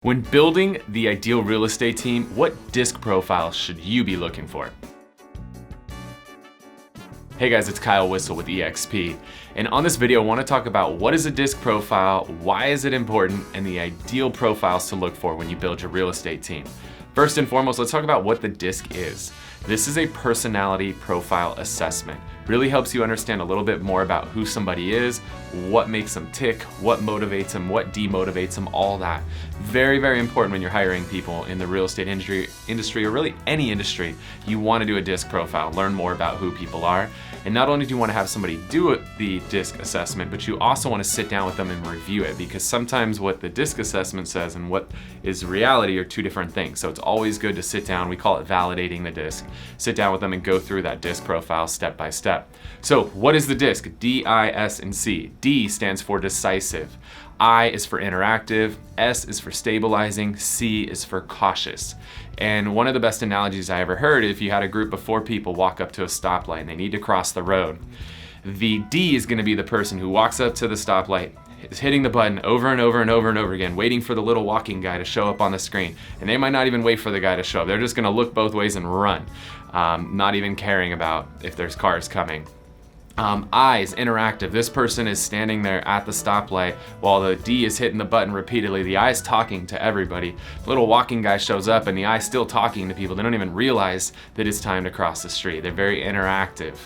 When building the ideal real estate team, what disc profile should you be looking for? Hey guys, it's Kyle Whissel with eXp. And on this video, I want to talk about what is a disc profile, why is it important, and the ideal profiles to look for when you build your real estate team. First and foremost, let's talk about what the disc is. This is a personality profile assessment. Really helps you understand a little bit more about who somebody is, what makes them tick, what motivates them, what demotivates them, all that. Very, very important when you're hiring people in the real estate industry or really any industry. You want to do a disc profile, learn more about who people are. And not only do you want to have somebody do the disc assessment, but you also want to sit down with them and review it, because sometimes what the disc assessment says and what is reality are two different things. So it's always good to sit down, we call it validating the disc, sit down with them and go through that disc profile step by step. So what is the disc? D, I, S, and C. D stands for decisive. I is for interactive, S is for stabilizing, C is for cautious. And one of the best analogies I ever heard, if you had a group of 4 people walk up to a stoplight and they need to cross the road, the D is gonna be the person who walks up to the stoplight, is hitting the button over and over and over and over again, waiting for the little walking guy to show up on the screen. And they might not even wait for the guy to show up. They're just gonna look both ways and run, not even caring about if there's cars coming. I is interactive. This person is standing there at the stoplight while the D is hitting the button repeatedly. The I is talking to everybody. The little walking guy shows up and the I is still talking to people. They don't even realize that it's time to cross the street. They're very interactive.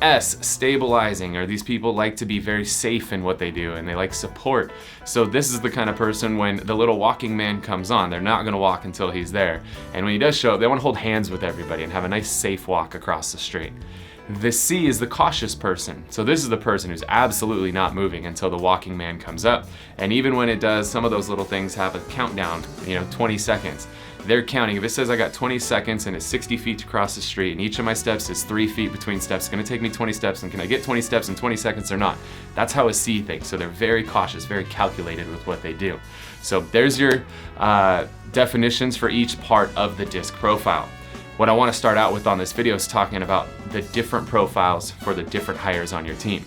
S, stabilizing, or these people like to be very safe in what they do and they like support. So this is the kind of person when the little walking man comes on, they're not gonna walk until he's there. And when he does show up, they wanna hold hands with everybody and have a nice safe walk across the street. The C is the cautious person. So this is the person who's absolutely not moving until the walking man comes up. And even when it does, some of those little things have a countdown, 20 seconds. They're counting. If it says I got 20 seconds and it's 60 feet to cross the street and each of my steps is 3 feet between steps, it's gonna take me 20 steps, and can I get 20 steps in 20 seconds or not? That's how a C thinks. So they're very cautious, very calculated with what they do. So there's your definitions for each part of the disc profile. What I want to start out with on this video is talking about the different profiles for the different hires on your team.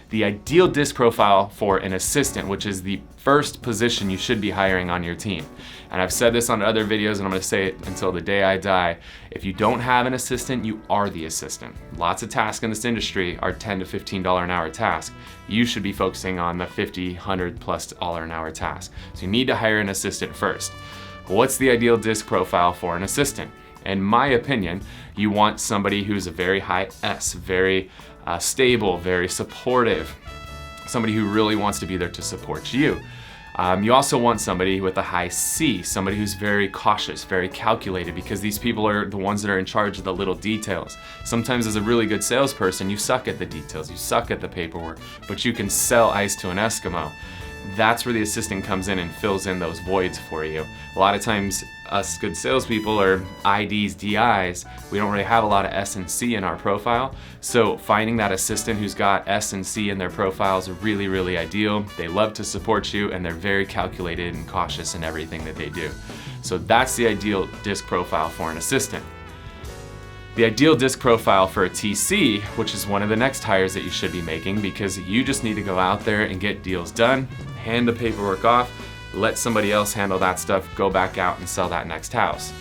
The ideal disc profile for an assistant, which is the first position you should be hiring on your team. And I've said this on other videos and I'm going to say it until the day I die. If you don't have an assistant, you are the assistant. Lots of tasks in this industry are $10 to $15 an hour tasks. You should be focusing on the $50, $100+ an hour task. So you need to hire an assistant first. What's the ideal disc profile for an assistant? In my opinion, you want somebody who's a very high S, very stable, very supportive, somebody who really wants to be there to support you. You also want somebody with a high C, somebody who's very cautious, very calculated, because these people are the ones that are in charge of the little details. Sometimes as a really good salesperson, you suck at the details, you suck at the paperwork, but you can sell ice to an Eskimo. That's where the assistant comes in and fills in those voids for you. A lot of times, us good salespeople or IDs, DIs, we don't really have a lot of S and C in our profile. So finding that assistant who's got S and C in their profile is really, really ideal. They love to support you and they're very calculated and cautious in everything that they do. So that's the ideal disc profile for an assistant. The ideal disc profile for a TC, which is one of the next hires that you should be making, because you just need to go out there and get deals done, hand the paperwork off, let somebody else handle that stuff, go back out and sell that next house.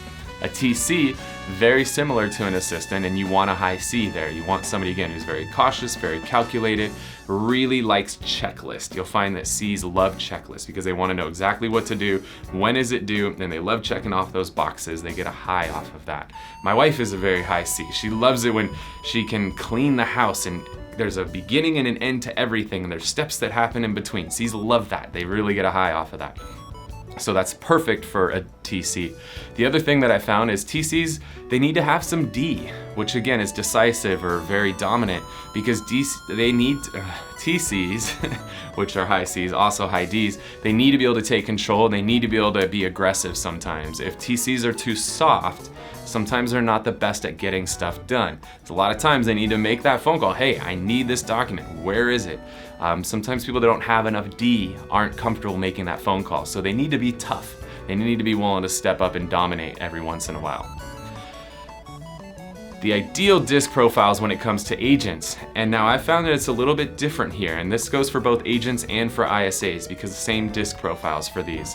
A TC, very similar to an assistant, and you want a high C there. You want somebody, again, who's very cautious, very calculated, really likes checklist. You'll find that C's love checklists because they want to know exactly what to do, when is it due, and they love checking off those boxes. They get a high off of that. My wife is a very high C. She loves it when she can clean the house and there's a beginning and an end to everything, and there's steps that happen in between. C's love that. They really get a high off of that. So that's perfect for a TC. The other thing that I found is TCs, they need to have some D, which again is decisive or very dominant, because TCs, which are high Cs, also high Ds, they need to be able to take control, they need to be able to be aggressive sometimes. If TCs are too soft, sometimes they're not the best at getting stuff done. So a lot of times they need to make that phone call. Hey, I need this document. Where is it? Sometimes people that don't have enough D aren't comfortable making that phone call. So they need to be tough. They need to be willing to step up and dominate every once in a while. The ideal disc profiles when it comes to agents, and now I found that it's a little bit different here, and this goes for both agents and for ISAs because the same disc profiles for these.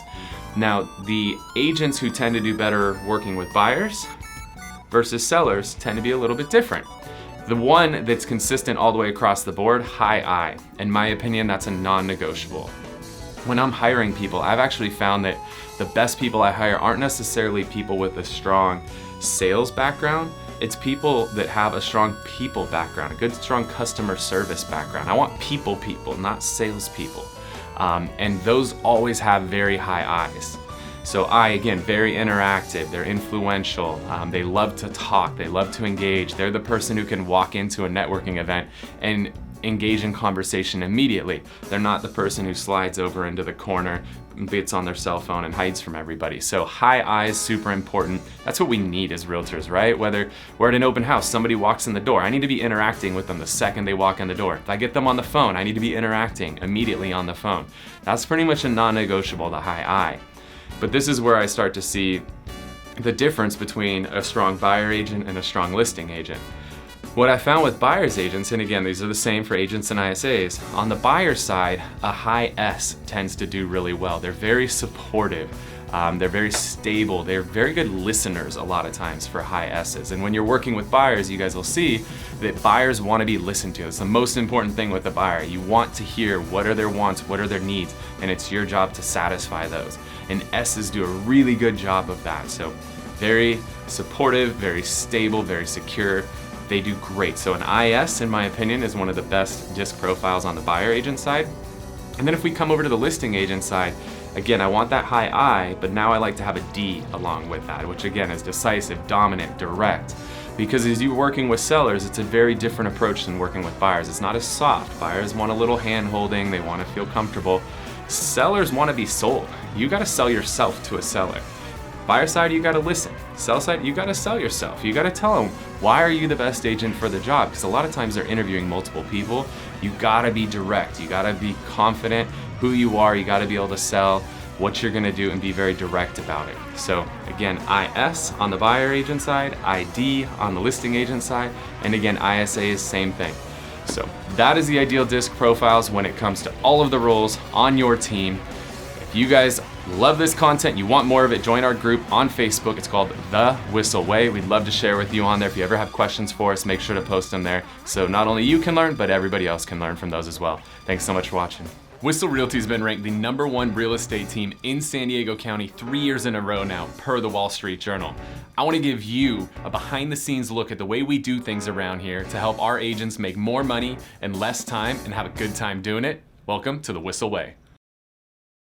Now, the agents who tend to do better working with buyers versus sellers tend to be a little bit different. The one that's consistent all the way across the board, high I. In my opinion, that's a non-negotiable. When I'm hiring people, I've actually found that the best people I hire aren't necessarily people with a strong sales background. It's people that have a strong people background, a good, strong customer service background. I want people, not salespeople. And those always have very high I's. So I, again, very interactive, they're influential, they love to talk, they love to engage. They're the person who can walk into a networking event and engage in conversation immediately. They're not the person who slides over into the corner, gets on their cell phone and hides from everybody. So high I is super important. That's what we need as realtors, right? Whether we're at an open house, somebody walks in the door, I need to be interacting with them the second they walk in the door. If I get them on the phone, I need to be interacting immediately on the phone. That's pretty much a non-negotiable, the high I. But this is where I start to see the difference between a strong buyer agent and a strong listing agent. What I found with buyer's agents, and again, these are the same for agents and ISAs, on the buyer side, a high S tends to do really well. They're very supportive, they're very stable, they're very good listeners a lot of times for high S's. And when you're working with buyers, you guys will see that buyers want to be listened to. It's the most important thing with a buyer. You want to hear what are their wants, what are their needs, and it's your job to satisfy those. And S's do a really good job of that. So very supportive, very stable, very secure. They do great. So an IS, in my opinion, is one of the best disc profiles on the buyer agent side. And then if we come over to the listing agent side, again, I want that high I, but now I like to have a D along with that, which again is decisive, dominant, direct. Because as you're working with sellers, it's a very different approach than working with buyers. It's not as soft. Buyers want a little hand holding, they want to feel comfortable. Sellers want to be sold. You got to sell yourself to a seller. Buyer side, you got to listen. Sell side, you got to sell yourself. You got to tell them, why are you the best agent for the job? Because a lot of times they're interviewing multiple people. You got to be direct. You got to be confident who you are. You got to be able to sell what you're going to do and be very direct about it. So again, IS on the buyer agent side, ID on the listing agent side, and again, ISA is same thing. So that is the ideal disc profiles when it comes to all of the roles on your team. If you guys love this content, you want more of it, join our group on Facebook. It's called The Whissel Way. We'd love to share with you on there. If you ever have questions for us, make sure to post them there. So not only you can learn, but everybody else can learn from those as well. Thanks so much for watching. Whissel Realty has been ranked the #1 real estate team in San Diego County 3 years in a row now, per the Wall Street Journal. I want to give you a behind-the-scenes look at the way we do things around here to help our agents make more money in less time and have a good time doing it. Welcome to the Whissel Way.